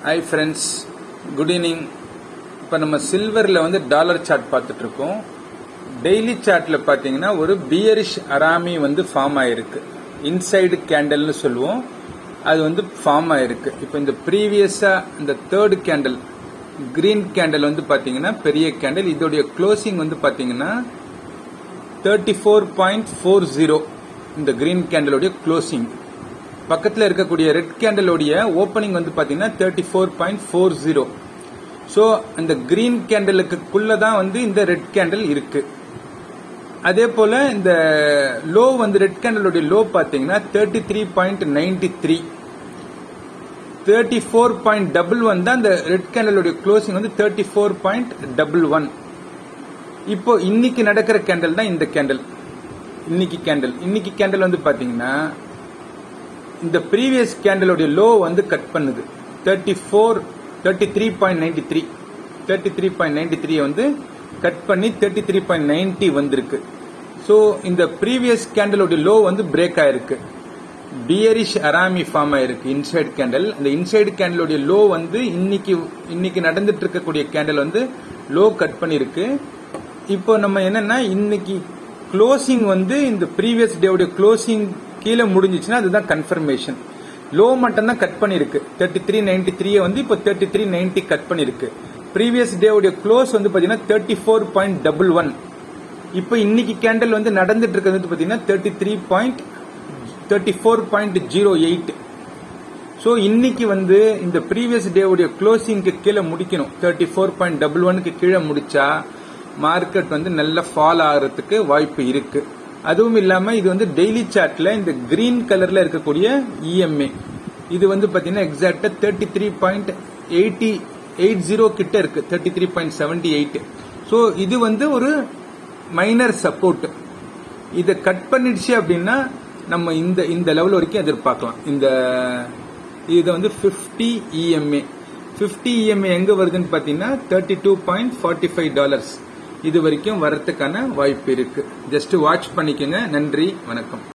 Hi friends, good evening. இப்போ நம்ம சில்வரில் வந்து டாலர் சார்ட் பார்த்துட்டு இருக்கோம். டெய்லி சார்ட்டில் பார்த்தீங்கன்னா ஒரு பியரிஷ் அராமி வந்து ஃபார்ம் ஆயிருக்கு. இன்சைடு கேண்டல்னு சொல்லுவோம், அது வந்து ஃபார்ம் ஆயிருக்கு. இப்போ இந்த ப்ரீவியஸாக இந்த தேர்டு கேண்டல் கிரீன் கேண்டல் வந்து பார்த்தீங்கன்னா பெரிய கேண்டல், இதோடைய க்ளோசிங் வந்து பார்த்தீங்கன்னா 34.40. இந்த கிரீன் கேண்டலுடைய க்ளோசிங். பக்கத்தில் இருக்கக்கூடிய ரெட் கேண்டலுடைய ஓப்பனிங் வந்து பார்த்தீங்கன்னா 34.40. ஸோ இந்த கிரீன் கேண்டலுக்குள்ள தான் வந்து இந்த ரெட் கேண்டல் இருக்கு. அதே போல இந்த லோ வந்து ரெட் கேண்டலுடைய லோ பார்த்தீங்கன்னா 33.93. 34.11 தான் இந்த ரெட் கேண்டலுடைய க்ளோசிங் வந்து 34.11. இப்போ இன்னைக்கு நடக்கிற கேண்டல் தான் இந்த கேண்டல். இன்னைக்கு கேண்டல் வந்து பாத்தீங்கன்னா இந்த ப்ரீவியஸ் கேண்டலுடைய லோ வந்து கட் பண்ணுது 33.93. 33.93 வந்து கட் பண்ணி 33.90 வந்திருக்கு. ஸோ இந்த ப்ரீவியஸ் கேண்டலுடைய லோ வந்து பிரேக் ஆயிருக்கு. பியரிஷ் அராமி ஃபார்ம் ஆயிருக்கு இன்சைடு கேண்டல். அந்த இன்சைடு கேண்டலுடைய லோ வந்து இன்னைக்கு நடந்துட்டு இருக்கக்கூடிய கேண்டல் வந்து லோ கட் பண்ணிருக்கு. இப்போ நம்ம என்னன்னா இன்னைக்கு க்ளோசிங் வந்து இந்த ப்ரீவியஸ் டேவுடைய க்ளோசிங் கீழே முடிஞ்சிச்சுன்னா அதுதான் கன்ஃபர்மேஷன். லோ மட்டும் தான் கட் பண்ணிருக்கு. 33.93 வந்து இப்போ 33.90 கட் பண்ணிருக்கு. ப்ரீவியஸ் டேவுடைய க்ளோஸ் வந்து பாத்தீங்கன்னா 34.11. இப்போ இன்னைக்கு கேண்டல் வந்து நடந்துட்டு இருக்கிறது பாத்தீங்கன்னா 34.08. ஸோ இன்னைக்கு வந்து இந்த ப்ரீவியஸ் டேவுடைய க்ளோசிங்க்கு கீழே முடிக்கணும். 34.11க்கு கீழே முடிச்சா மார்க்கெட் வந்து நல்ல ஃபால் ஆகிறதுக்கு வாய்ப்பு இருக்கு. அதுவும் இல்லாம இது வந்து டெய்லி சார்ட்ல இந்த கிரீன் கலர்ல இருக்கக்கூடிய இஎம்ஏ இது வந்து பாத்தீங்கன்னா எக்ஸாக்டா 33.80 கிட்ட இருக்கு. 33.78. ஸோ இது வந்து ஒரு மைனர் சப்போர்ட். இதை கட் பண்ணிடுச்சு அப்படின்னா நம்ம இந்த லெவல் வரைக்கும் எதிர்பார்க்கலாம். இது வந்து 50 இஎம்ஏ. 50 இஎம்ஏ எங்க வருதுன்னு பாத்தீங்கன்னா $32.45 இது வரைக்கும் வரத்துக்கான வாய்ப்பு இருக்கு. ஜஸ்ட் வாட்ச் பண்ணிக்கங்க. நன்றி, வணக்கம்.